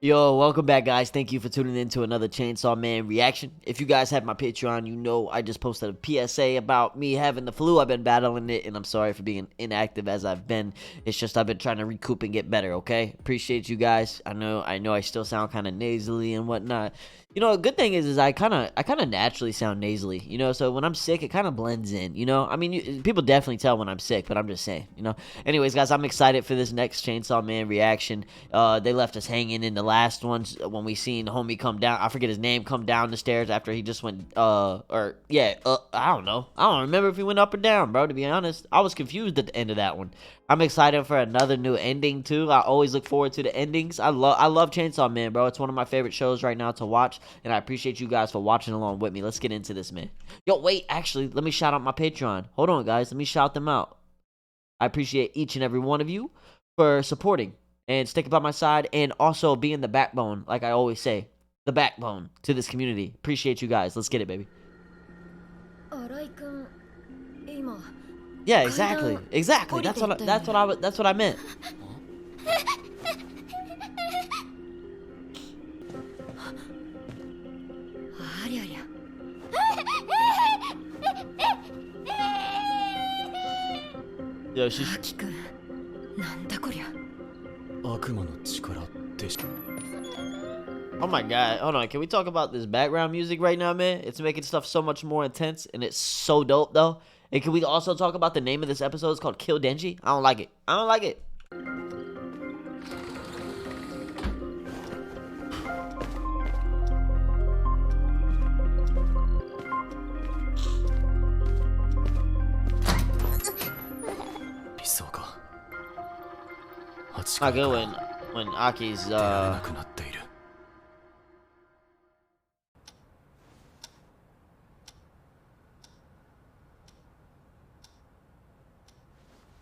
Yo, welcome back, guys. Thank you for tuning in to another Chainsaw Man reaction. If you guys have my Patreon, you know I just posted a PSA about me having the flu. I've been battling it, and I'm sorry for being inactive as I've been. It's just I've been trying to recoup and get better, okay? Appreciate you guys. I know I still sound kind of nasally and whatnot. You know, a good thing is I kind of naturally sound nasally, you know, so when I'm sick, it kind of blends in, you know? I mean, people definitely tell when I'm sick, but I'm just saying, you know? Anyways, guys, I'm excited for this next Chainsaw Man reaction. They left us hanging in the last ones when we seen the homie come down. I forget his name, come down the stairs after he just went, I don't know. I don't remember if he went up or down, bro, to be honest. I was confused at the end of that one. I'm excited for another new ending, too. I always look forward to the endings. I love Chainsaw Man, bro. It's one of my favorite shows right now to watch, and I appreciate you guys for watching along with me. Let's get into this, man. Yo, wait, actually, let me shout out my Patreon. Hold on, guys. Let me shout them out. I appreciate each and every one of you for supporting and sticking by my side and also being the backbone, like I always say. The backbone to this community. Appreciate you guys. Let's get it, baby. Yeah, exactly. Exactly. That's what I meant. Yo, she's... Oh my god, hold on, can we talk about this background music right now, man? It's making stuff so much more intense, and it's so dope, though. And can we also talk about the name of this episode? It's called Kill Denji. I don't like it. I don't like it. Not good when Aki's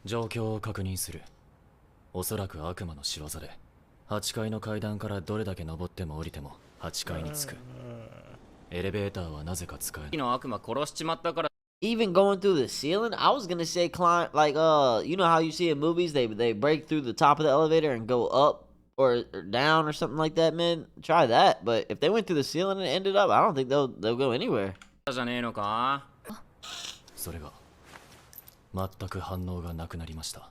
状況を確認する。おそらく悪魔の仕業で、8階の階段からどれだけ登っても降りても8階に着く。エレベーターはなぜか使えない。の悪魔殺しちまったから。Even going through the ceiling, I was gonna say climb like you know how you see in movies they break through the top of the elevator and go up or down or something like that, man. Try that, but if they went through the ceiling and ended up, I don't think they'll go anywhere. じゃねえのか。それが全く反応がなくなりました。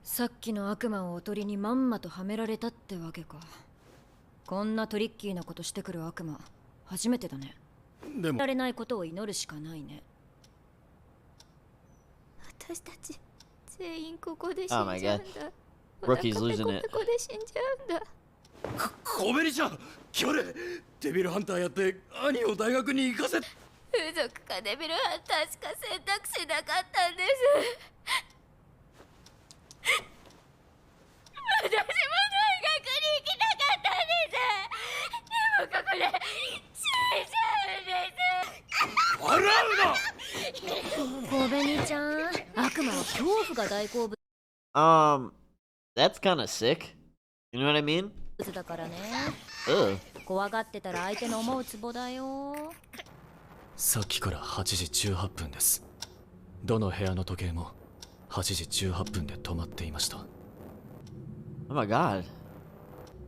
さっきの悪魔をおとりにまんまとはめられたってわけか。こんなトリッキーなことしてくる悪魔初めてだね。でもられないことを祈るしかないね。私たち全員ここで死んじゃうんだ。Rookie's losing it. ここで死んじゃうんだ。コベリちゃん、キョレ、デビルハンターやって兄を大学に行かせ。風俗かデビルハンターしか選択肢なかったんです。私も大学に行きたかったんです。でもここで死んじゃうんです。笑うな。コベニちゃん、悪魔は恐怖が大好物。That's kind of sick. You know what I mean? だからね。怖がってたら相手の思うツボだよ。さっきから8時18分です。どの部屋の時計も8時18分で止まっていました。Oh my god.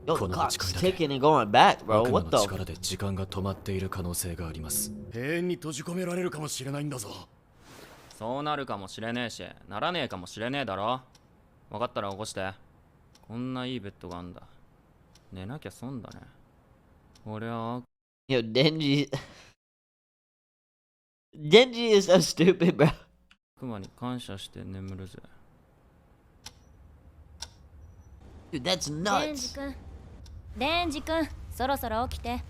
Yo, the clock's ticking and going back, bro. What the? 悪魔の力で時間が止まっている可能性があります。永遠に閉じ込められるかもしれないんだぞ。そうなるかもしれねえし、ならねえかもしれねえだろ。分かったら起こして。こんないいベッドがあんだ。寝なきゃ損だね。俺は。Yo, Denji is so stupid, bro. 悪魔に感謝して眠るぜ。Dude, that's nuts. デンジ君、そろそろ起きて。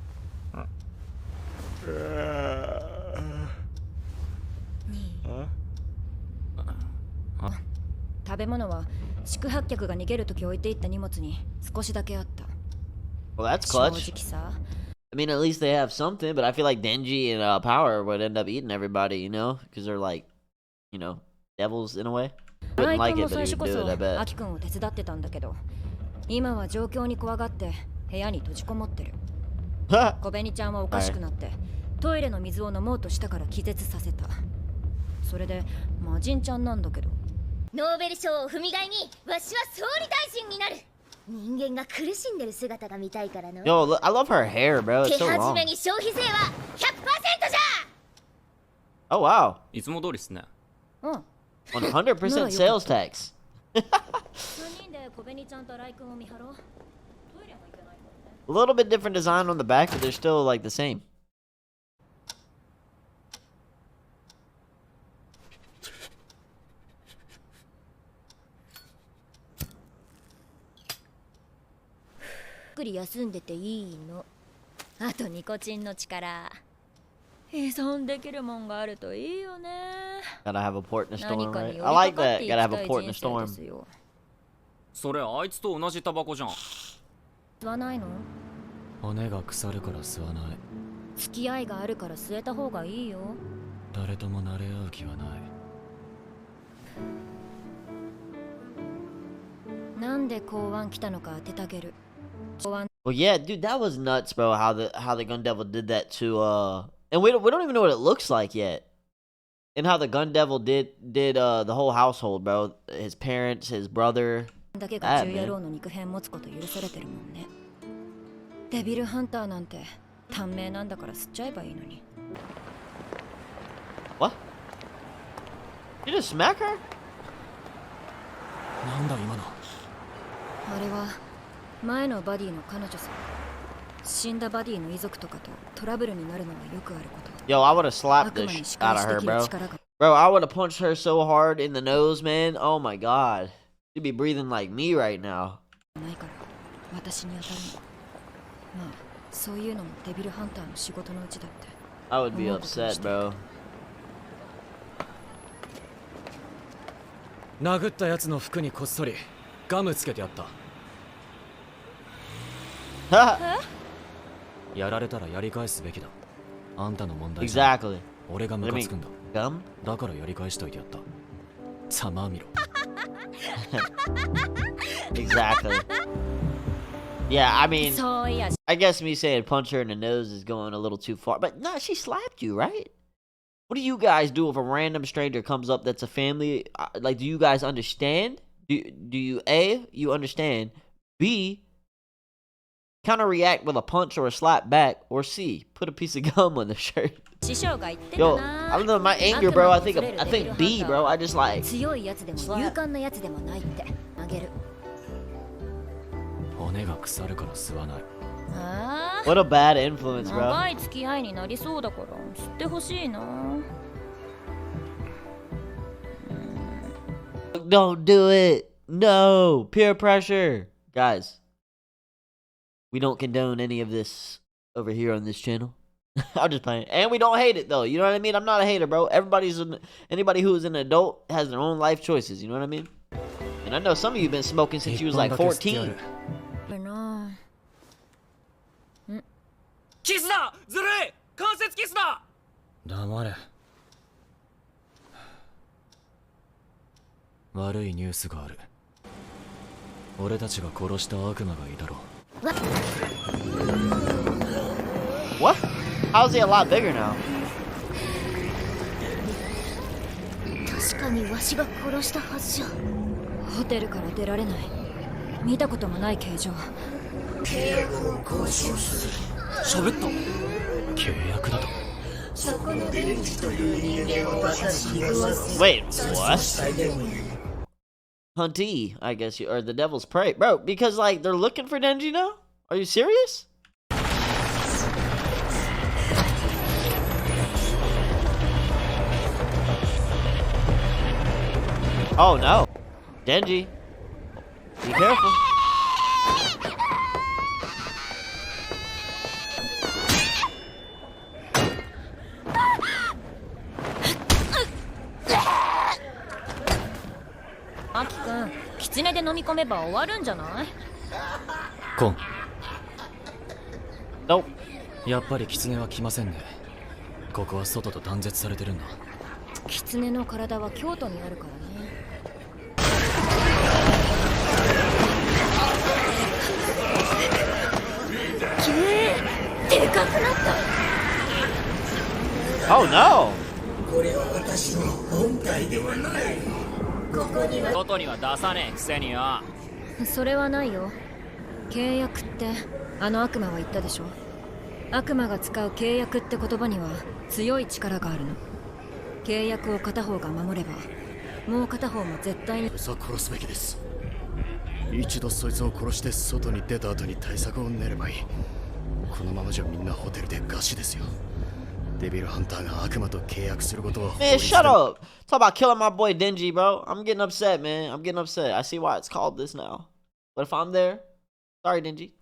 食べ物は宿泊客が逃げるとき置いていった荷物に少しだけあった。Well, that's clutch. I mean, at least they have something, but I feel like Denji and Power would end up eating everybody, you know? Because they're like, you know, devils in a way. Wouldn't like it, but he would do it, I bet. アキ君を手伝ってたんだけど、今は状況に怖がって部屋に閉じこもってる。小紅ちゃんはおかしくなって、トイレの水を飲もうとしたから気絶させた。それで魔人ちゃんなんだけど。ノーベル賞を踏み台にわしは総理大臣になる。人間が苦しんでる姿が見たいからの。 Yo, I love her hair, bro. It's 手 so 始 long. めに消費税は 100% じゃ。 Oh wow, いつも通りっすね。うん。 100% sales tax. 3人で小紅ちゃんとライ君を見張ろう。トイレも行けないもんね。 A little bit different design on the back, but they're still like the same. ゆっくり休んでていいの。あとニコチンの力。依存できるもんがあるといいよね。 Gotta have a port in the 何 storm, か right? に I 寄り like かかっ that. ていき Gotta た have い a port in 人 the 生で storm. すよ。それあいつと同じタバコじゃん。吸わないの？骨が腐るから吸わない。付き合いがあるから吸えた方がいいよ。誰とも慣れ合う気はない。なんで公安来たのか当ててあげる。公安 Well, yeah, dude, that was nuts, bro. How the Gun Devil did that to and we don't even know what it looks like yet, and how the Gun Devil did the whole household, bro. His parents, his brother. だけが10野郎の肉片持つこと許されてるもんね。デビルハンターなんて短命なんだから吸っちゃえばいいのに。What? You just smack her? なんだ今の。あれは前のバディの彼女さん。死んだバディの遺族とかとトラブルになるのはよくあること。 Yo, I would have slapped 悪 the 魔に sh 仕 out 返 of しで her, きる bro. 力が。 Bro, I would have punched her so hard in the nose, man. Oh my god. She'd be breathing like me right now. ないから私に当たるの。まあそういうのもデビルハンターの仕事のうちだって。 I would be upset, bro. 殴ったやつの服にこっそりガムつけてやった。やられたらやり返すべきだ。あんたの問題じゃ Exactly. 俺がムカつくんだ。 Gum? だからやり返しといてやった。ざまあみろ。Exactly. Yeah, I mean, そういや I guess me saying punch her in the nose is going a little too far. But nah, she slapped you, right? What do you guys do if a random stranger comes up that's a family? Like, do you guys understand? Do you A, you understand? B, kind of react with a punch or a slap back? Or C, put a piece of gum on the shirt? 師匠が言ってた Yo, な。 I don't know, my anger, bro. I think B, bro. I just like, 強いやつでも勇敢なやつでもないってあげる。骨が腐るから吸わない。あ what a bad influence, あ、 bro. 長い付き合いになりそうだから知ってほしいな。 Don't do it. No, peer pressure. Guys, we don't condone any of this over here on this channel. I'm just playing. And we don't hate it though. You know what I mean? I'm not a hater, bro. Anybody who is an adult has their own life choices. You know what I mean? And I know some of you have been smoking since you was like 14. なキスだずるい関節キスだ黙れ。悪いニュースがある。俺たちが殺した悪魔がいたろ。 What? How's he a lot bigger now? 確かにわしが殺したはずじゃ。ホテルから出られない。見たこともない形状。喋った契約だと。 Wait, what? Hunty, I guess or the Devil's Prey, bro. Because like they're looking for Denji now. Are you serious? Oh no, Denji, be careful. アキくん、キツネで飲み込めば終わるんじゃない？コン。 Nope. やっぱり狐は来ませんね。ここは外と断絶されてるんだ。キツネの体は京都にあるからね。でかくなった。 Oh no. 外には出さねえくせによ。それはないよ。契約ってあの悪魔は言ったでしょ。悪魔が使う契約って言葉には強い力があるの。契約を片方が守ればもう片方も絶対に。さあ殺すべきです。一度そいつを殺して外に出た後に対策を練ればいい。このままじゃみんなホテルで餓死ですよ。デビルハンターが悪魔と契約することは。Man, shut up. Talk about killing my boy Denji, bro. I'm getting upset, man. I'm getting upset. I see why it's called this now. But if I'm there, sorry, Denji.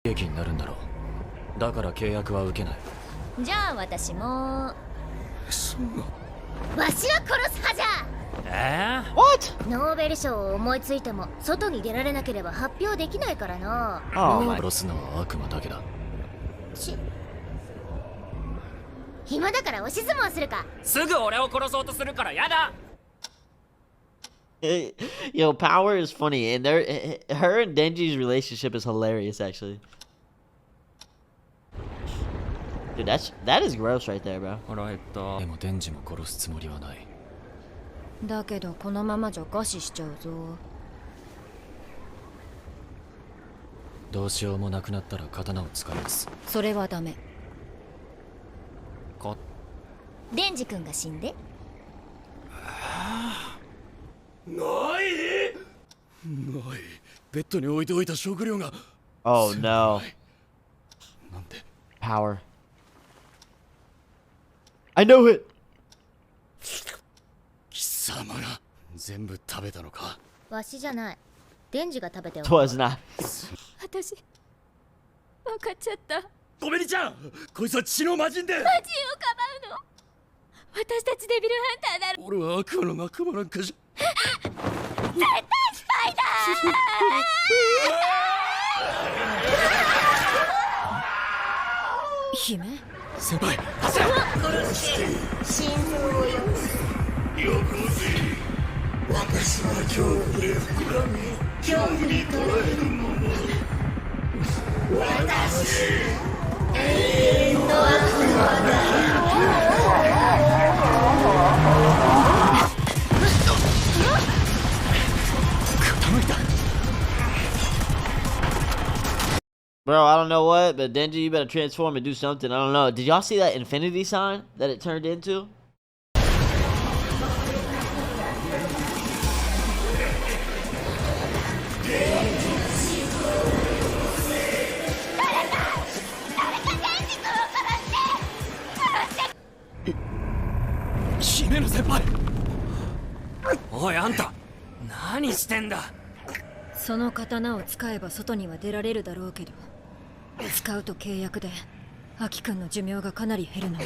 利益になるんだろう。だから契約は受けない。じゃあ私もそんな。わしは殺す派じゃ。What? ノーベル賞を思いついても外に出られなければ発表できないからな。Oh my. 殺すのは悪魔だけだ。暇だから押し相撲するか。すぐ俺を殺そうとするからやだ。 Yo, Power is funny, and her and Denji's relationship is hilarious, actually. Dude, that is gross right there, bro. 腹減った。でもデンジも殺すつもりはない。だけどこのままじゃ餓死しちゃうぞ。どうしようもなくなったら刀を使います。それはダメ。デンジ君が死んで。ないベッドに置いておいた食料が。 Oh no. なんで Power. I know it. 貴様が全部食べたのか。わしじゃない。デンジが食べてお It く。 was not. 私分かっちゃった。ゴベリちゃん、こいつは血の魔人で。マジをかばうの。私たちデビルハンターだろ。俺は悪魔の仲間なんかじゃ。絶対スパイだー。姫先輩。殺して心臓をよこす。私は恐怖で膨らみ、恐怖に捉えるもの。私、永遠の悪魔だ。傾いた。 Bro, I don't know what, but Denji, you better transform and do something. I don't know. Did y'all see that infinity sign that it turned into? Senpai! おいあんた何してんだ。その刀を使えば外には出られるだろうけど、使うと契約でアキ君の寿命がかなり減るの。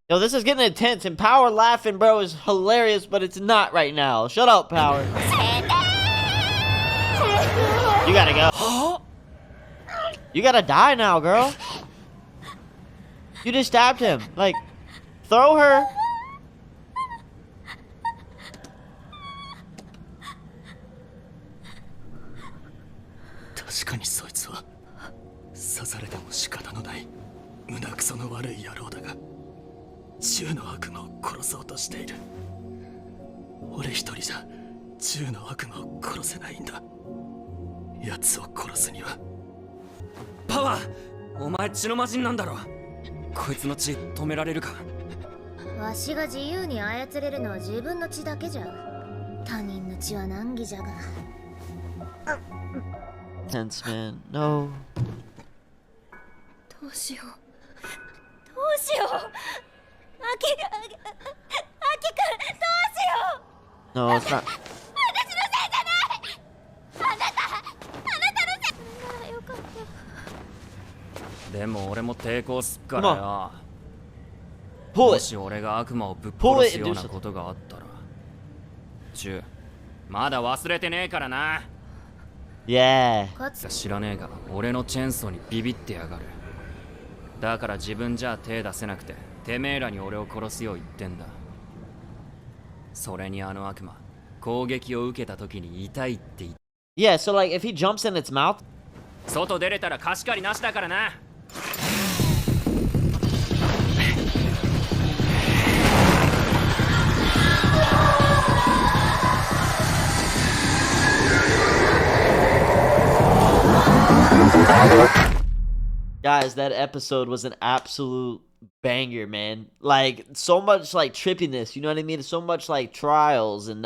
Yo, this is getting intense, and Power laughing, bro, is hilarious, but it's not right now. Shut up, Power. You gotta go. You gotta die now, girl. You just stabbed him. Like, throw her.確かにそいつは刺されても仕方のない胸くその悪い野郎だが、銃の悪魔を殺そうとしている。俺一人じゃ銃の悪魔を殺せないんだ。奴を殺すには。パワー、お前血の魔人なんだろ。こいつの血止められるか。わしが自由に操れるのは自分の血だけじゃ。他人の血は難儀じゃが。Tense, man. No. どうしよう。どうしよう。アキ君、どうしよう。 No, it's not. 私のせいじゃない。あなたのせい。ああ、よかった。でも俺も抵抗すっからよ。 Pull も it. し俺が悪魔をぶっ殺すようなことがあったら、銃まだ忘れてねえからな。 Yeah. かつ知らねえが俺のチェーンソーにビビってやがる。だから自分じゃ手出せなくててめえらに俺を殺すよう言ってんだ。それにあの悪魔攻撃を受けた時に痛いって言って。 Yeah, so like if he jumps in its mouth. 外出れたら貸し借りなしだからな。guys, that episode was an absolute banger, man. Like, so much like trippiness, you know what I mean? So much like trials and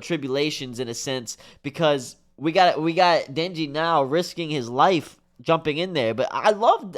tribulations in a sense, because we got Denji now risking his life jumping in there. But I love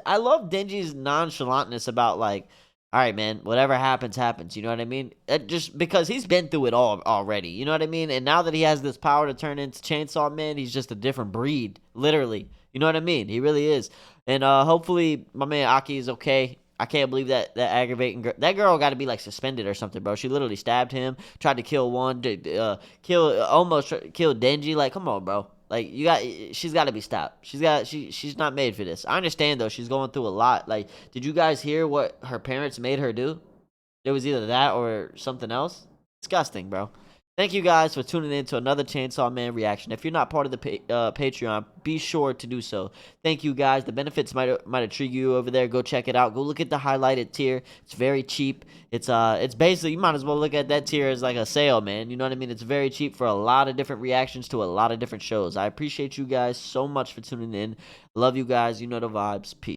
Denji's nonchalantness about, like, all right, man, whatever happens, happens. You know what I mean? Just because he's been through it all already. You know what I mean? And now that he has this power to turn into Chainsaw Man, he's just a different breed, literally. You know what I mean? He really is. And hopefully my man Aki is okay. I can't believe that aggravating girl. That girl got to be like suspended or something, bro. She literally stabbed him, tried to kill almost killed Denji. Like, come on, bro. Like, she's got to be stopped. She's not made for this. I understand though. She's going through a lot. Like, did you guys hear what her parents made her do? It was either that or something else. Disgusting, bro. Thank you guys for tuning in to another Chainsaw Man reaction. If you're not part of the Patreon, be sure to do so. Thank you guys. The benefits might intrigue you over there. Go check it out. Go look at the highlighted tier. It's very cheap. It's basically, you might as well look at that tier as like a sale, man. You know what I mean? It's very cheap for a lot of different reactions to a lot of different shows. I appreciate you guys so much for tuning in. Love you guys. You know the vibes. Peace.